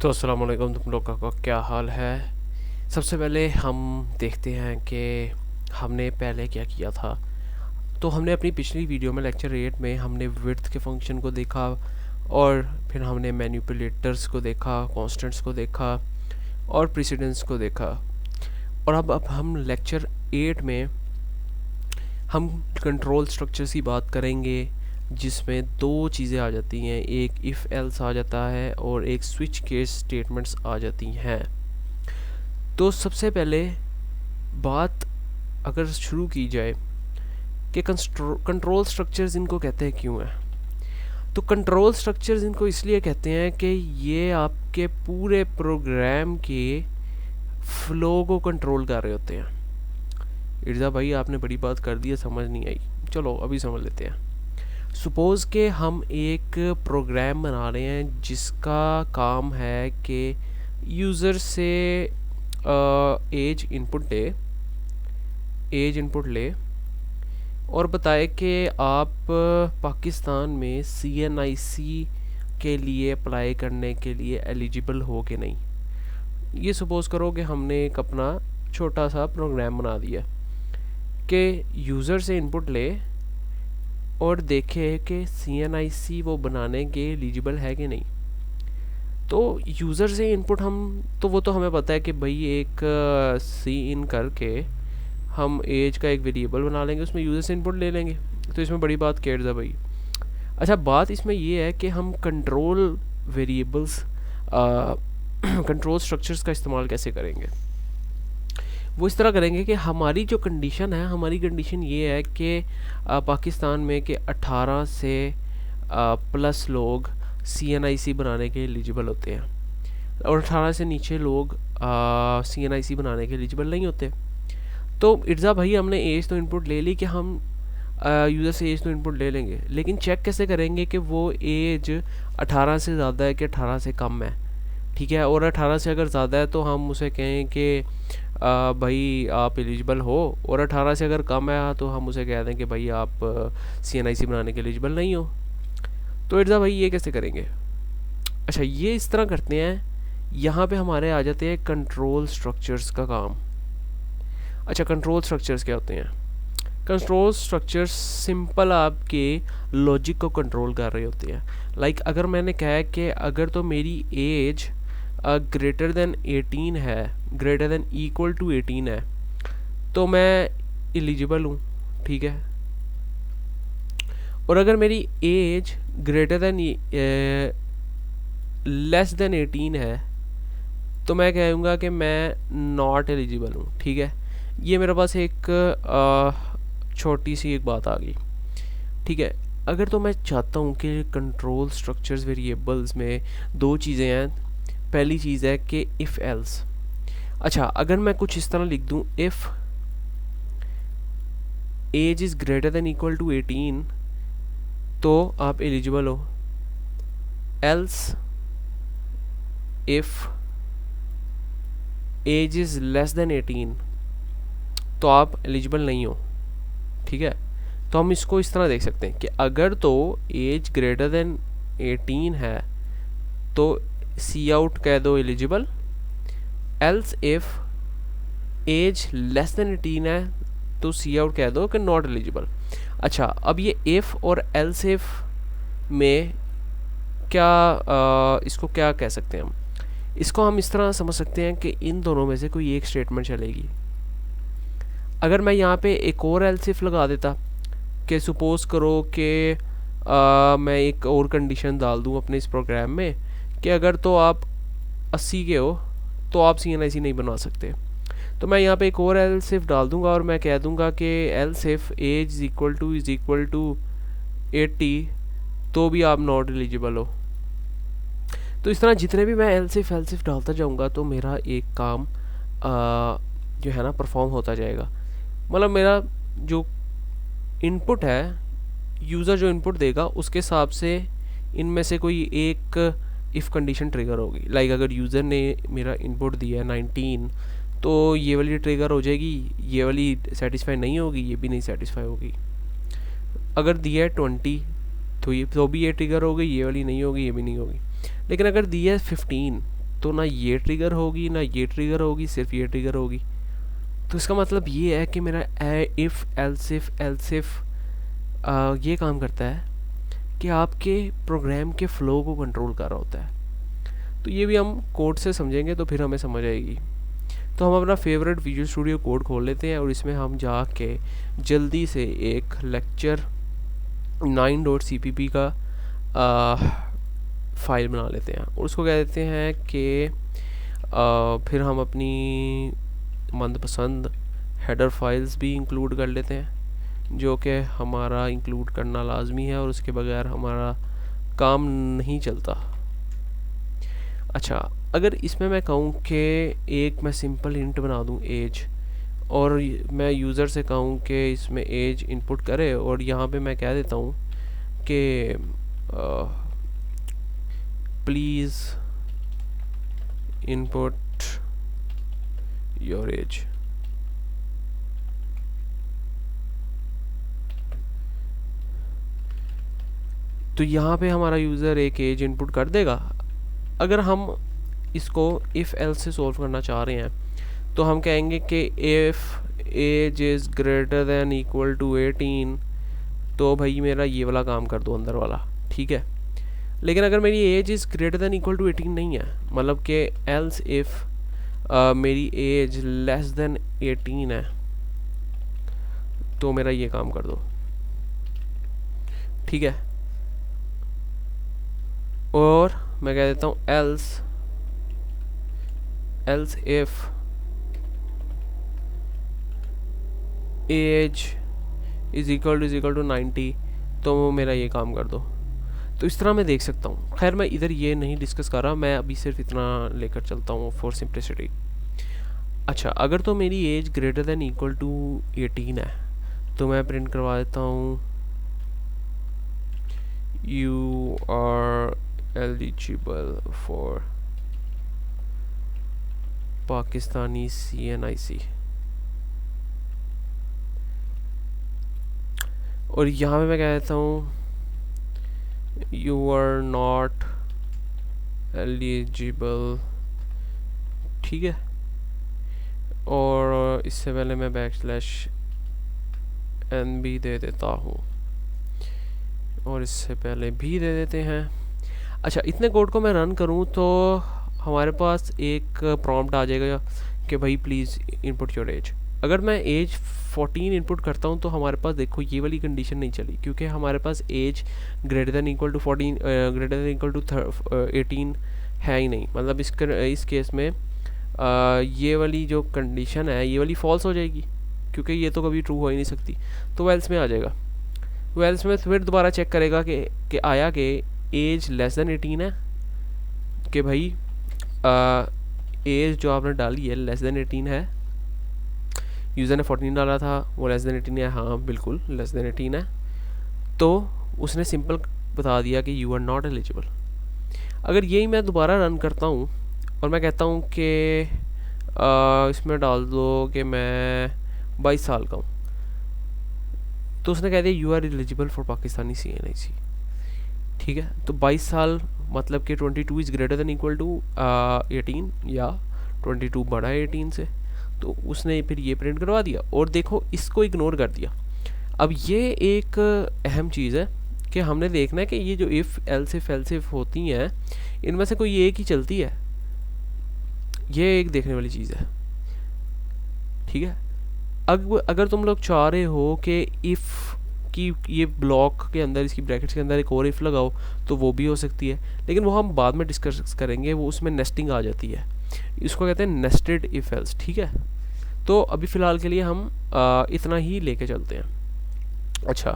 तो अस्सलाम वालेकुम, तुम लोग का क्या हाल है। सबसे पहले हम देखते हैं कि हमने पहले क्या किया था। तो हमने अपनी पिछली वीडियो में लेक्चर 8 में हमने विड्थ के फंक्शन को देखा, और फिर हमने मैनिपुलेटर्स को देखा, कांस्टेंट्स को देखा और प्रेसिडेंस को देखा। और अब हम लेक्चर 8 में हम कंट्रोल स्ट्रक्चर्स की बात करेंगे, जिसमें दो चीज़ें आ जाती हैं, एक इफ़ एल्स आ जाता है और एक स्विच केस स्टेटमेंट्स आ जाती हैं। तो सबसे पहले बात अगर शुरू की जाए कि कंट्रोल स्ट्रक्चर्स इनको कहते हैं क्यों हैं, तो कंट्रोल स्ट्रक्चर्स इनको इसलिए कहते हैं कि ये आपके पूरे प्रोग्राम के फ्लो को कंट्रोल कर रहे होते हैं। इर्जा भाई आपने बड़ी बात कर दी है, समझ नहीं आई। चलो अभी समझ लेते हैं। सपोज़ के हम एक प्रोग्राम बना रहे हैं जिसका काम है कि यूज़र से एज इनपुट ले और बताए कि आप पाकिस्तान में CNIC के लिए अप्लाई करने के लिए एलिजिबल हो कि नहीं। ये सपोज़ करो कि हमने एक अपना छोटा सा प्रोग्राम बना दिया कि यूज़र से इनपुट ले और देखे कि CNIC वो बनाने के एलिजिबल है कि नहीं। तो यूज़र से इनपुट वो तो हमें पता है कि भाई एक सी इन करके हम एज का एक वेरिएबल बना लेंगे, उसमें यूज़र से इनपुट ले लेंगे। तो इसमें बड़ी बात केयर था भाई। अच्छा, बात इसमें ये है कि हम कंट्रोल वेरिएबल्स कंट्रोल स्ट्रक्चर्स का इस्तेमाल कैसे करेंगे। वो इस तरह करेंगे कि हमारी जो कंडीशन है, हमारी कंडीशन ये है कि पाकिस्तान में कि 18 से प्लस लोग CNIC बनाने के एलिजिबल होते हैं और 18 से नीचे लोग CNIC बनाने के एलिजिबल नहीं होते। तो इर्ज़ा भाई हमने एज तो इनपुट ले ली कि हम यूज़र से एज तो इनपुट ले लेंगे, लेकिन चेक कैसे करेंगे कि वो एज 18 से ज़्यादा है कि 18 से कम है। ठीक है, और 18 से अगर ज़्यादा है तो हम उसे कहें कि भाई आप एलिजिबल हो, और 18 से अगर कम है तो हम उसे कह दें कि भाई आप CNIC बनाने के एलिजिबल नहीं हो। तो इर्ज़ा भाई ये कैसे करेंगे। अच्छा, ये इस तरह करते हैं, यहाँ पे हमारे आ जाते हैं कंट्रोल स्ट्रक्चर्स का काम। अच्छा, कंट्रोल स्ट्रक्चर्स क्या होते हैं। कंट्रोल स्ट्रक्चर्स सिंपल आपके लॉजिक को कंट्रोल कर रहे होते हैं। लाइक अगर मैंने कहा है कि अगर तो मेरी एज ग्रेटर देन 18 है, ग्रेटर देन इक्वल टू 18 है, तो मैं एलिजिबल हूँ। ठीक है, और अगर मेरी age greater than less than 18 है तो मैं कहूँगा कि मैं नॉट एलिजिबल हूँ। ठीक है, ये मेरे पास एक छोटी सी एक बात आ गई। ठीक है, अगर तो मैं चाहता हूँ कि कंट्रोल स्ट्रक्चर्स वेरिएबल्स में दो चीज़ें हैं। पहली चीज़ है कि इफ़ एल्स। अच्छा, अगर मैं कुछ इस तरह लिख दूँ, if age is greater than equal to 18 तो आप एलिजिबल हो। Else if age is less than 18 तो आप एलिजिबल नहीं हो। ठीक है, तो हम इसको इस तरह देख सकते हैं कि अगर तो एज ग्रेटर देन 18 है तो सी आउट कह दो eligible, else if age less than 18 है तो सी आउट कह दो कि नॉट एलिजिबल। अच्छा, अब ये इफ़ और एल्स इफ में इसको क्या कह सकते हैं हम। इसको हम इस तरह समझ सकते हैं कि इन दोनों में से कोई एक स्टेटमेंट चलेगी। अगर मैं यहाँ पे एक और एल्स इफ लगा देता कि सपोज़ करो कि मैं एक और कंडीशन डाल दूँ अपने इस प्रोग्राम में कि अगर तो आप 80 के हो तो आप CNIC नहीं बना सकते, तो मैं यहाँ पे एक और एल्स इफ डाल दूँगा और मैं कह दूँगा कि else if age is equal to 80 तो भी आप नॉट एलिजिबल हो। तो इस तरह जितने भी मैं एल्स इफ डालता जाऊँगा तो मेरा एक काम जो है ना परफॉर्म होता जाएगा। मतलब मेरा जो इनपुट है, यूज़र जो इनपुट देगा उसके हिसाब से इनमें से कोई एक इफ़ कंडीशन ट्रिगर होगी। लाइक अगर यूज़र ने मेरा इनपुट दिया है 19 तो ये वाली ट्रिगर हो जाएगी, ये वाली सेटिस्फाई नहीं होगी, ये भी नहीं सेटिस्फाई होगी। अगर दिया है 20 तो भी ये ट्रिगर होगी, ये वाली नहीं होगी, ये भी नहीं होगी। लेकिन अगर दिया है 15 तो ना ये ट्रिगर होगी ना ये ट्रिगर होगी, सिर्फ ये ट्रिगर होगी। तो इसका मतलब ये है कि मेरा इफ़ एल्स इफ ये काम करता है कि आपके प्रोग्राम के फ़्लो को कंट्रोल कर रहा होता है। तो ये भी हम कोड से समझेंगे तो फिर हमें समझ आएगी। तो हम अपना फेवरेट विजुअल स्टूडियो कोड खोल लेते हैं और इसमें हम जाके जल्दी से एक लेक्चर 9.cpp का फाइल बना लेते हैं और उसको कह देते हैं कि फिर हम अपनी मनपसंद हेडर फाइल्स भी इंक्लूड कर लेते हैं, जो कि हमारा इंक्लूड करना लाजमी है और उसके बगैर हमारा काम नहीं चलता। अच्छा, अगर इसमें मैं कहूँ कि एक मैं सिंपल इंट बना दूँ एज, और मैं यूज़र से कहूँ कि इसमें एज इनपुट करे, और यहाँ पे मैं कह देता हूँ कि प्लीज़ इनपुट योर एज। तो यहाँ पे हमारा यूज़र एक एज इनपुट कर देगा। अगर हम इसको इफ़ एल्स से सॉल्व करना चाह रहे हैं तो हम कहेंगे कि if age is greater than equal to 18, तो भाई मेरा ये वाला काम कर दो अंदर वाला, ठीक है। लेकिन अगर मेरी age is greater than equal to 18 नहीं है, मतलब कि एल्स इफ़ मेरी एज लेस देन 18 है, तो मेरा ये काम कर दो, ठीक है। और मैं कह देता हूँ else if age is equal to 90, तो मेरा ये काम कर दो। तो इस तरह मैं देख सकता हूँ। खैर मैं इधर ये नहीं डिस्कस कर रहा, मैं अभी सिर्फ इतना लेकर चलता हूँ फॉर सिंप्लिसिटी। अच्छा, अगर तो मेरी age greater than equal to 18 है तो मैं प्रिंट करवा देता हूँ you are eligible for Pakistani CNIC। और यहाँ पे मैं कह देता हूँ यू आर नॉट एलिजिबल, ठीक है। और इससे पहले मैं \n भी दे देता हूँ, और इससे पहले भी दे देते हैं। अच्छा, इतने कोड को मैं रन करूँ तो हमारे पास एक प्रॉम्प्ट आ जाएगा कि भाई प्लीज़ इनपुट योर एज। अगर मैं एज 14 इनपुट करता हूँ तो हमारे पास देखो ये वाली कंडीशन नहीं चली, क्योंकि हमारे पास age greater than equal to 14 greater than equal to 18 है ही नहीं। मतलब इस केस में ये वाली जो कंडीशन है ये वाली फॉल्स हो जाएगी, क्योंकि ये तो कभी ट्रू हो ही नहीं सकती। तो वेल्स में आ जाएगा। वेल्स में फिर दोबारा चेक करेगा कि आया कि एज लेस देन 18 है, कि भाई एज जो आपने डाली है लेस देन 18 है। यूज़र ने 14 डाला था, वो लेस देन 18 है, हाँ बिल्कुल लेस देन 18 है। तो उसने सिंपल बता दिया कि यू आर नॉट एलिजिबल। अगर यही मैं दोबारा रन करता हूँ और मैं कहता हूँ कि इसमें डाल दो कि मैं 22 साल का हूँ, तो उसने कह दिया you are eligible for Pakistani CNIC, ठीक है। तो 22 साल मतलब कि 22 is greater than equal to 18, या 22 बड़ा है 18 से। तो उसने फिर ये प्रिंट करवा दिया, और देखो इसको इग्नोर कर दिया। अब ये एक अहम चीज़ है कि हमने देखना है कि ये जो इफ़ एल्स इफ होती हैं इनमें से कोई एक ही चलती है, ये एक देखने वाली चीज़ है, ठीक है। अगर तुम लोग चाह रहे हो कि इफ़ कि ये ब्लॉक के अंदर, इसकी ब्रैकेट्स के अंदर एक और इफ़ लगाओ, तो वो भी हो सकती है, लेकिन वो हम बाद में डिस्कस करेंगे। वो उसमें नेस्टिंग आ जाती है, इसको कहते हैं नेस्टेड इफ एल्स, ठीक है। तो अभी फ़िलहाल के लिए हम इतना ही लेके चलते हैं। अच्छा,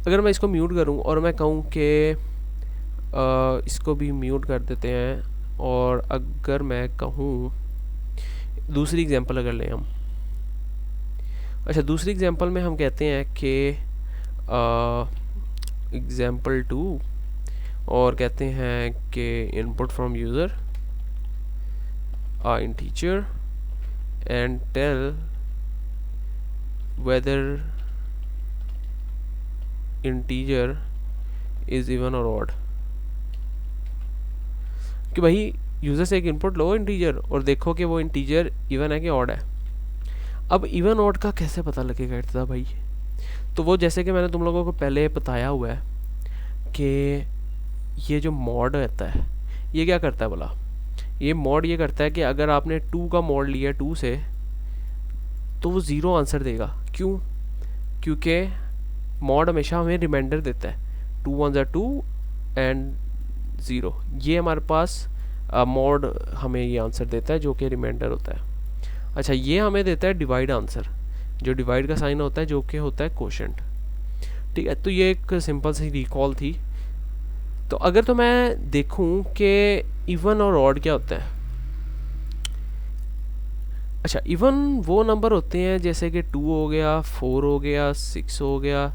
अगर मैं इसको म्यूट करूं और मैं कहूं कि इसको भी म्यूट कर देते हैं, और अगर मैं कहूं दूसरी एग्जांपल अगर लें हम, अच्छा दूसरी एग्जांपल में हम कहते हैं कि एग्जांपल 2, और कहते हैं कि input from user integer and tell whether integer is even और ऑड, कि भाई यूज़र से एक इनपुट लो इंटीजर और देखो कि वो इंटीजर इवन है कि ऑड है। अब इवन ऑड का कैसे पता लगेगा इर्तिज़ा भाई? तो वो जैसे कि मैंने तुम लोगों को पहले बताया हुआ है कि ये जो मॉड रहता है ये क्या करता है बोला, ये मॉड ये करता है कि अगर आपने 2 का मॉड लिया 2 से तो वो ज़ीरो आंसर देगा। क्यों? क्योंकि मॉड हमेशा हमें रिमाइंडर देता है 2 1 2 एंड 0। ये हमारे पास मॉड हमें ये आंसर देता है जो कि रिमाइंडर होता है। अच्छा, ये हमें देता है डिवाइड आंसर, जो डिवाइड का साइन होता है जो कि होता है कोशेंट। ठीक है, तो ये एक सिंपल सी रिकॉल थी। तो अगर तो मैं देखूं कि इवन और ऑड क्या होता है। अच्छा, इवन वो नंबर होते हैं जैसे कि 2 हो गया, 4 हो गया, 6 हो गया,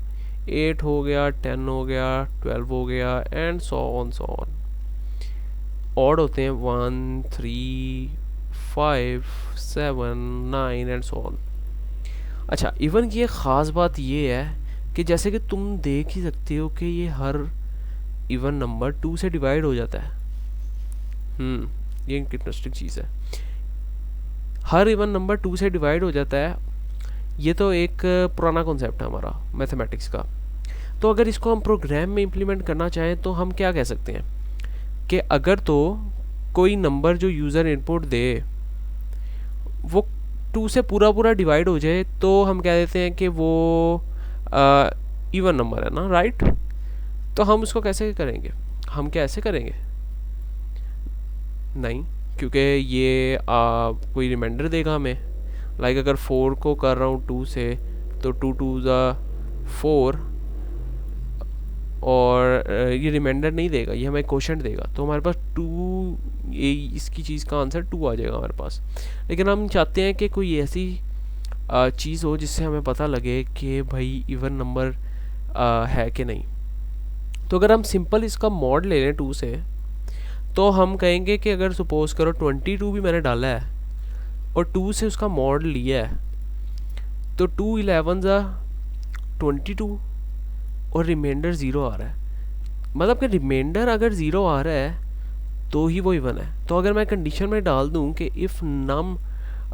8 हो गया, 10 हो गया, 12 हो गया and so on so on. Odd होते हैं 1 3 5 7 9 एंड सो ऑन। अच्छा, इवन की एक ख़ास बात ये है कि जैसे कि तुम देख ही सकते हो कि ये हर इवन नंबर 2 से डिवाइड हो जाता है। ये एक इंटरेस्टिंग चीज़ है, हर इवन नंबर 2 से डिवाइड हो जाता है। ये तो एक पुराना कॉन्सेप्ट है हमारा मैथमेटिक्स का। तो अगर इसको हम प्रोग्राम में इम्प्लीमेंट करना चाहें तो हम क्या कह सकते हैं कि अगर तो कोई नंबर जो यूज़र इनपुट दे वो 2 से पूरा डिवाइड हो जाए तो हम कह देते हैं कि वो इवन नंबर है ना, राइट? तो हम उसको कैसे करेंगे? हम क्या ऐसे करेंगे? नहीं, क्योंकि ये कोई रिमाइंडर देगा हमें। लाइक अगर 4 को कर रहा हूँ 2 से तो 2 2 4 और ये रिमाइंडर नहीं देगा, ये हमें कोशेंट देगा। तो हमारे पास 2, ये इसकी चीज़ का आंसर 2 आ जाएगा हमारे पास। लेकिन हम चाहते हैं कि कोई ऐसी चीज़ हो जिससे हमें पता लगे कि भाई इवन नंबर है कि नहीं। तो अगर हम सिंपल इसका मॉड ले लें 2 से तो हम कहेंगे कि अगर सपोज करो 22 भी मैंने डाला है और 2 से उसका मॉड लिया है तो 2 11 22 और रिमाइंडर 0 आ रहा है। मतलब कि रिमाइंडर अगर 0 आ रहा है तो ही वो इवन है। तो अगर मैं कंडीशन में डाल दूं कि इफ़ नम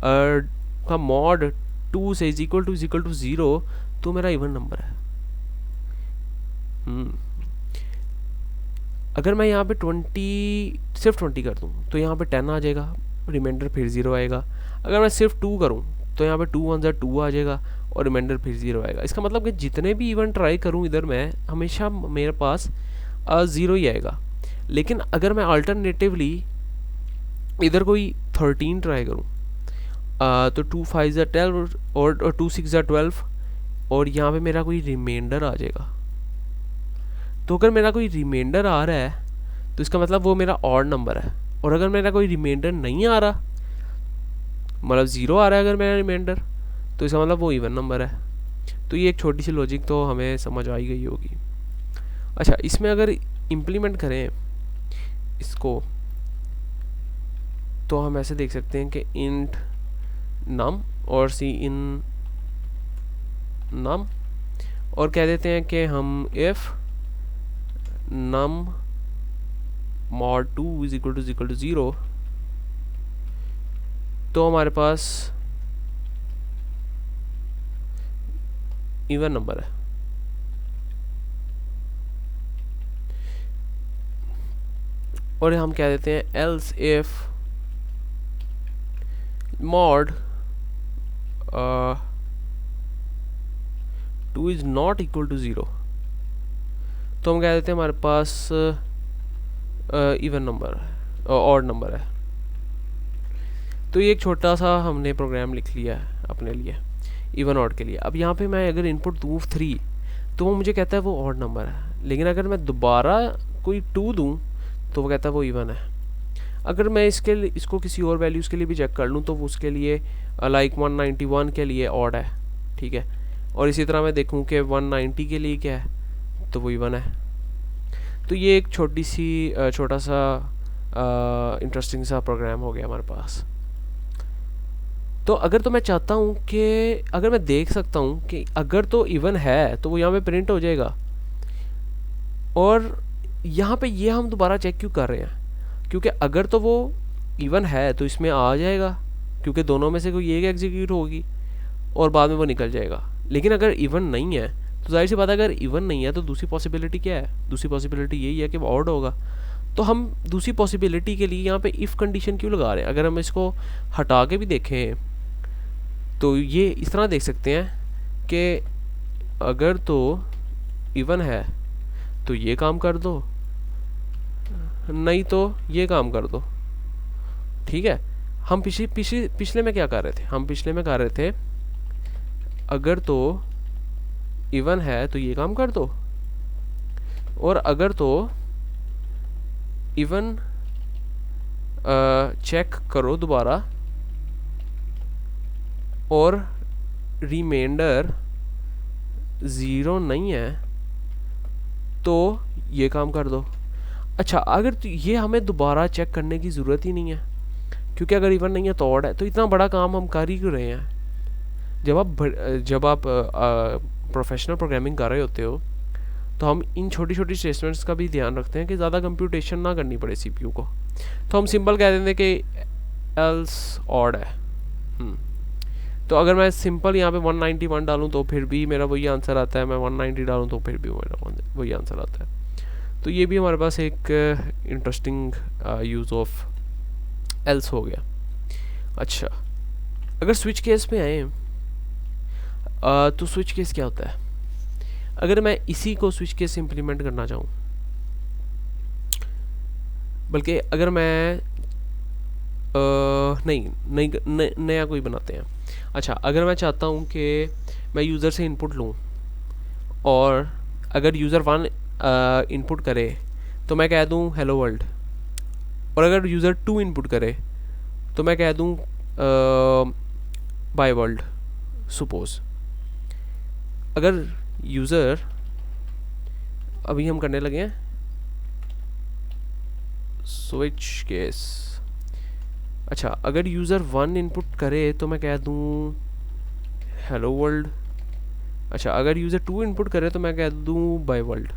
का मॉड 2 से इज इक्वल टू 0 तो मेरा इवन नंबर है। अगर मैं यहाँ पे 20 सिर्फ 20 कर दूँ तो यहाँ पे 10 आ जाएगा, रिमाइंडर फिर 0 आएगा। अगर मैं सिर्फ 2 करूँ तो यहाँ पे 2 1 2 आ जाएगा और रिमाइंडर फिर 0 आएगा। इसका मतलब कि जितने भी इवन ट्राई करूँ इधर मैं हमेशा मेरे पास 0 ही आएगा। लेकिन अगर मैं अल्टरनेटिवली इधर कोई 13 ट्राई करूँ तो 2 5 12 और 2 6 12 और यहाँ पे मेरा कोई रिमाइंडर आ जाएगा। तो अगर मेरा कोई रिमाइंडर आ रहा है तो इसका मतलब वो मेरा ऑड नंबर है। और अगर मेरा कोई रिमाइंडर नहीं आ रहा, मतलब 0 आ रहा है अगर मेरा रिमाइंडर, तो इसका मतलब वो इवन नंबर है। तो ये एक छोटी सी लॉजिक तो हमें समझ आई गई होगी। अच्छा, इसमें अगर इम्प्लीमेंट करें इसको तो हम ऐसे देख सकते हैं कि इंट नम और सी इन नम और कह देते हैं कि हम if num mod 2 is equal to 0 तो हमारे पास इवन नंबर है। और हम कह देते हैं else if mod 2 is not equal to 0 तो हम कह देते हैं हमारे पास इवन नंबर है, ऑड नंबर है। तो ये एक छोटा सा हमने प्रोग्राम लिख लिया है अपने लिए इवन ऑड के लिए। अब यहाँ पे मैं अगर इनपुट दूँ 3 तो वो मुझे कहता है वो ऑड नंबर है। लेकिन अगर मैं दोबारा कोई 2 दूँ तो वो कहता है वो इवन है। अगर मैं इसको किसी और वैल्यूज़ के लिए भी चेक कर लूँ तो वो उसके लिए लाइक 191 के लिए ऑड है, ठीक है। और इसी तरह मैं देखूँ कि 190 के लिए क्या है तो वो इवन है। तो ये एक छोटा सा इंटरेस्टिंग सा प्रोग्राम हो गया हमारे पास। तो अगर तो मैं चाहता हूँ कि अगर मैं देख सकता हूँ कि अगर तो इवन है तो वो यहाँ पे प्रिंट हो जाएगा। और यहाँ पे ये हम दोबारा चेक क्यों कर रहे हैं? क्योंकि अगर तो वो इवन है तो इसमें आ जाएगा, क्योंकि दोनों में से कोई एक एग्जीक्यूट होगी और बाद में वो निकल जाएगा। लेकिन अगर इवन नहीं है तो जाहिर सी बात है, अगर इवन नहीं है तो दूसरी पॉसिबिलिटी क्या है? दूसरी पॉसिबिलिटी यही है कि वो ऑड होगा। तो हम दूसरी पॉसिबिलिटी के लिए यहाँ पे इफ़ कंडीशन क्यों लगा रहे हैं? अगर हम इसको हटा के भी देखें तो ये इस तरह देख सकते हैं कि अगर तो इवन है तो ये काम कर दो, नहीं तो ये काम कर दो। ठीक है, हम पिछले में क्या कर रहे थे? हम पिछले में कर रहे थे अगर तो इवन है तो ये काम कर दो, और अगर तो इवन चेक करो दोबारा और रिमाइंडर 0 नहीं है तो ये काम कर दो। अच्छा, अगर तो ये हमें दोबारा चेक करने की ज़रूरत ही नहीं है, क्योंकि अगर इवन नहीं है तो ऑड है, तो इतना बड़ा काम हम कर ही क्यों रहे हैं? जब आप प्रोफेशनल प्रोग्रामिंग कर रहे होते हो तो हम इन छोटी छोटी स्टेटमेंट्स का भी ध्यान रखते हैं कि ज़्यादा कंप्यूटेशन ना करनी पड़े सीपीयू को। तो हम सिंपल कह देते हैं कि एल्स ऑड है। तो अगर मैं सिंपल यहाँ पे 191 डालूँ तो फिर भी मेरा वही आंसर आता है, मैं 190 डालूँ तो फिर भी मेरा वही आंसर आता है। तो ये भी हमारे पास एक इंटरेस्टिंग यूज़ ऑफ एल्स हो गया। अच्छा, अगर स्विच केस में आए तो स्विच केस क्या होता है? अगर मैं इसी को स्विच केस इम्प्लीमेंट करना चाहूँ, बल्कि अगर मैं नया कोई बनाते हैं। अच्छा, अगर मैं चाहता हूँ कि मैं यूज़र से इनपुट लूँ और अगर यूज़र 1 इनपुट करे तो मैं कह दूँ हेलो वर्ल्ड, और अगर यूज़र 2 इनपुट करे तो मैं कह दूँ बाय वर्ल्ड। सपोज अगर यूज़र, अभी हम करने लगे हैं स्विच केस। अच्छा, अगर यूज़र 1 इनपुट करे तो मैं कह दूँ हेलो वर्ल्ड। अच्छा, अगर यूज़र 2 इनपुट करे तो मैं कह दूँ बाय वर्ल्ड।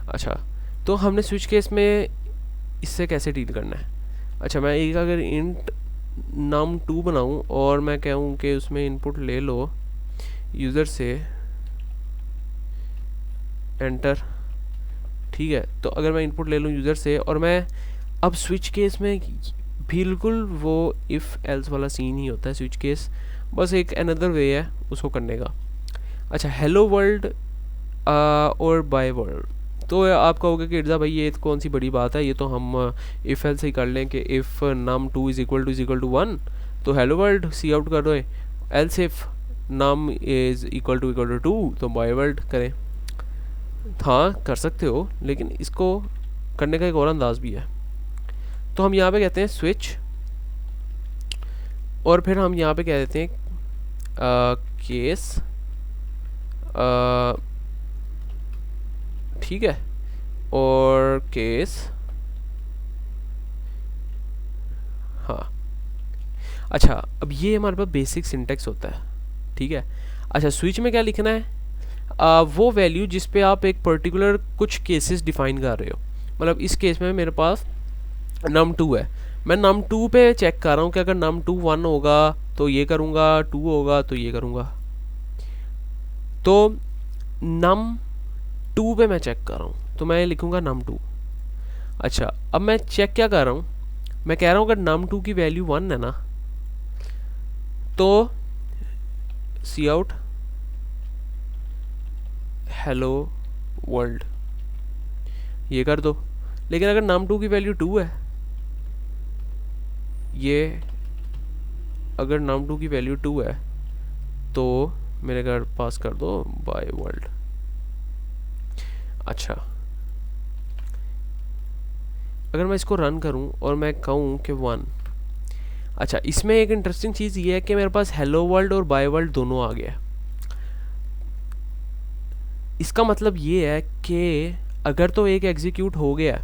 अच्छा, तो हमने स्विच केस में इससे कैसे डील करना है? अच्छा, मैं एक अगर इंट num2 बनाऊँ और मैं कहूँ कि उसमें इनपुट ले लो यूज़र से एंटर। ठीक है, तो अगर मैं इनपुट ले लूँ यूज़र से और मैं अब स्विच केस में बिल्कुल वो इफ़ एल्स वाला सीन ही होता है। स्विच केस बस एक अनदर वे है उसको करने का। अच्छा, हेलो वर्ल्ड और बाय वर्ल्ड, तो आप कहोगे कि इर्जा भाई ये कौन सी बड़ी बात है, ये तो हम इफ़ एल्स ही कर लें कि if num2 is equal to 1 तो हेलो वर्ल्ड सी आउट कर दो, else if num is equal to 2 तो बाय वर्ल्ड करें। हाँ, कर सकते हो, लेकिन इसको करने का एक और अंदाज भी है। तो हम यहाँ पे कहते हैं स्विच, और फिर हम यहाँ पे कह देते हैं केस। ठीक है, और केस। हाँ, अच्छा, अब ये हमारे पास बेसिक सिंटेक्स होता है। ठीक है, अच्छा, स्विच में क्या लिखना है? वो वैल्यू जिस पे आप एक पर्टिकुलर कुछ केसेस डिफाइन कर रहे हो। मतलब इस केस में मेरे पास num2 है, मैं num2 पे चेक कर रहा हूँ कि अगर num2 1 होगा तो ये करूँगा, 2 होगा तो ये करूँगा। तो num2 पे मैं चेक कर रहा हूँ तो मैं लिखूँगा num2। अच्छा, अब मैं चेक क्या कर रहा हूँ? मैं कह रहा हूँ अगर num2 की वैल्यू 1 है ना तो सी आउट हेलो वर्ल्ड ये कर दो। लेकिन अगर num2 की वैल्यू 2 है, ये अगर num2 की वैल्यू 2 है तो मेरे घर पास कर दो बाय वर्ल्ड। अच्छा, अगर मैं इसको रन करूं और मैं कहूं कि 1। अच्छा, इसमें एक इंटरेस्टिंग चीज़ ये है कि मेरे पास हेलो वर्ल्ड और बाय वर्ल्ड दोनों आ गया। इसका मतलब ये है कि अगर तो एक एग्जीक्यूट हो गया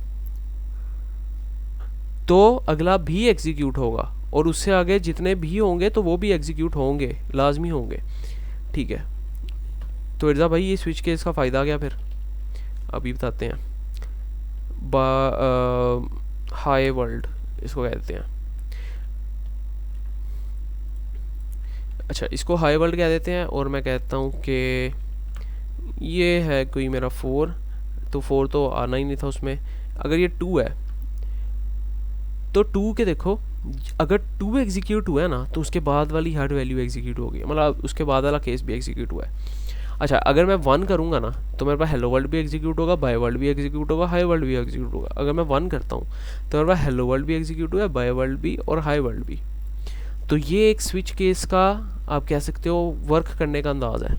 तो अगला भी एग्जीक्यूट होगा, और उससे आगे जितने भी होंगे तो वो भी एग्जीक्यूट होंगे, लाजमी होंगे। ठीक है, तो इर्जा भाई ये स्विच केस का फ़ायदा क्या फिर? अभी बताते हैं। हाई वर्ल्ड इसको कहते हैं। अच्छा, इसको हाई वर्ल्ड कह देते हैं और मैं कहता हूँ कि ये है कोई मेरा 4, तो 4 तो आना ही नहीं था उसमें। अगर ये 2 है तो 2 के देखो, अगर 2 एग्जीक्यूट हुआ है ना तो उसके बाद वाली हर वैल्यू एग्जीक्यूट होगी, मतलब उसके बाद वाला केस भी एग्जीक्यूट हुआ है। अच्छा, अगर मैं 1 करूँगा ना तो मेरे पास हेलो वर्ल्ड भी एग्जीक्यूट होगा, बाय वर्ल्ड भी एग्जीक्यूट होगा, हाई वर्ल्ड भी एग्जीक्यूट होगा। अगर मैं 1 करता हूँ तो मेरे पास हेलो वर्ल्ड भी एग्जीक्यूट हुआ, बाय वर्ल्ड भी और हाई वर्ल्ड भी। तो ये एक स्विच केस का आप कह सकते हो वर्क करने का अंदाज़ है।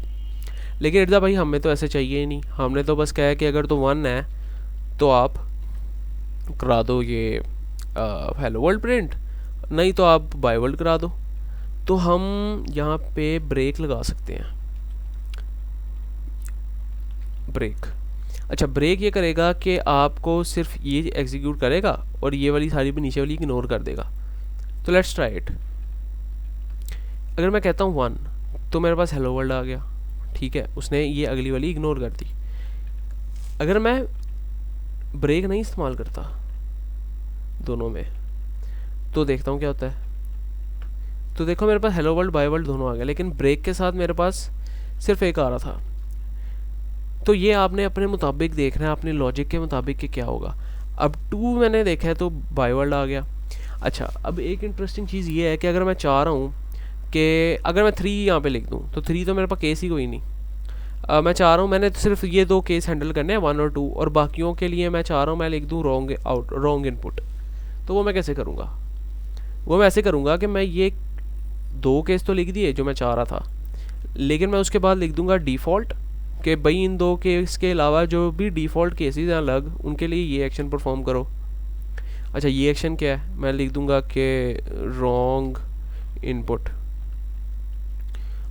लेकिन इर्दा भाई हमें तो ऐसे चाहिए ही नहीं, हमने तो बस कहा है कि अगर तो 1 है तो आप करा दो ये हेलो वर्ल्ड प्रिंट, नहीं तो आप बाय वर्ल्ड करा दो। तो हम यहाँ पे ब्रेक लगा सकते हैं, ब्रेक। अच्छा, ब्रेक ये करेगा कि आपको सिर्फ ये एग्जीक्यूट करेगा और ये वाली सारी भी नीचे वाली इग्नोर कर देगा। तो लेट्स ट्राई इट। अगर मैं कहता हूँ 1 तो मेरे पास हेलो वर्ल्ड आ गया, ठीक है, उसने ये अगली वाली इग्नोर कर दी। अगर मैं ब्रेक नहीं इस्तेमाल करता दोनों में तो देखता हूँ क्या होता है। तो देखो मेरे पास हेलो वर्ल्ड बाय वर्ल्ड दोनों आ गया, लेकिन ब्रेक के साथ मेरे पास सिर्फ एक आ रहा था। तो ये आपने अपने मुताबिक देखना है, अपने लॉजिक के मुताबिक कि क्या होगा। अब 2 मैंने देखा है तो बाय वर्ल्ड आ गया। अच्छा, अब एक इंटरेस्टिंग चीज़ ये है कि अगर मैं चाह रहा हूँ कि अगर मैं 3 यहाँ पे लिख दूँ तो 3 तो मेरे पास केस ही कोई नहीं। मैं चाह रहा हूँ, मैंने सिर्फ ये 2 केस हैंडल करने हैं 1 और 2, और बाकियों के लिए मैं चाह रहा हूँ मैं लिख दूँ रॉन्ग इनपुट। तो वो मैं कैसे करूँगा? वो मैं ऐसे करूँगा कि मैं ये 2 केस तो लिख दिए जो मैं चाह रहा था, लेकिन मैं उसके बाद लिख दूँगा डिफ़ॉल्ट कि भाई इन 2 केस के अलावा जो भी डिफ़ॉल्ट केसेस हैं अलग, उनके लिए ये एक्शन परफॉर्म करो। अच्छा, ये एक्शन क्या है? मैं लिख दूँगा कि रॉन्ग इनपुट,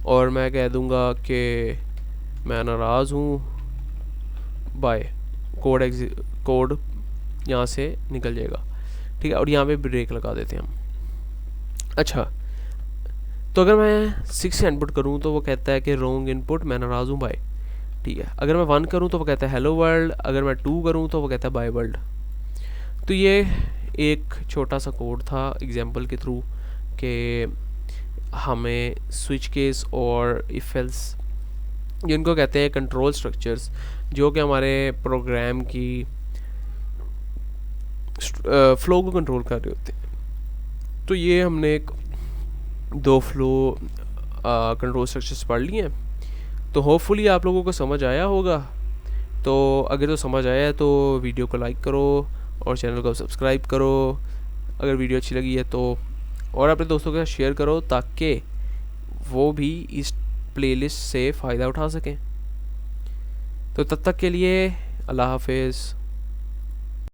और मैं कह दूँगा कि मैं नाराज़ हूँ बाय कोड यहाँ से निकल जाएगा, ठीक है, और यहाँ पे ब्रेक लगा देते हैं हम। अच्छा, तो अगर मैं 6 इनपुट करूँ तो वो कहता है कि रॉन्ग इनपुट, मैं नाराज़ हूँ बाय, ठीक है। अगर मैं 1 करूँ तो वो कहता है हेलो वर्ल्ड, अगर मैं 2 करूँ तो वो कहता है बाय वर्ल्ड। तो ये एक छोटा सा कोड था एग्जांपल के थ्रू कि हमें स्विच केस और इफ एल्स, जिनको कहते हैं कंट्रोल स्ट्रक्चर्स, जो कि हमारे प्रोग्राम की फ्लो को कंट्रोल कर रहे होते हैं। तो ये हमने एक 2 फ्लो कंट्रोल स्ट्रक्चर्स पढ़ लिए हैं। तो होपफुली आप लोगों को समझ आया होगा। तो अगर तो समझ आया है तो वीडियो को लाइक करो और चैनल को सब्सक्राइब करो अगर वीडियो अच्छी लगी है तो, और अपने दोस्तों के साथ शेयर करो ताकि वो भी इस प्लेलिस्ट से फ़ायदा उठा सकें। तो तब तक के लिए अल्लाह हाफिज़।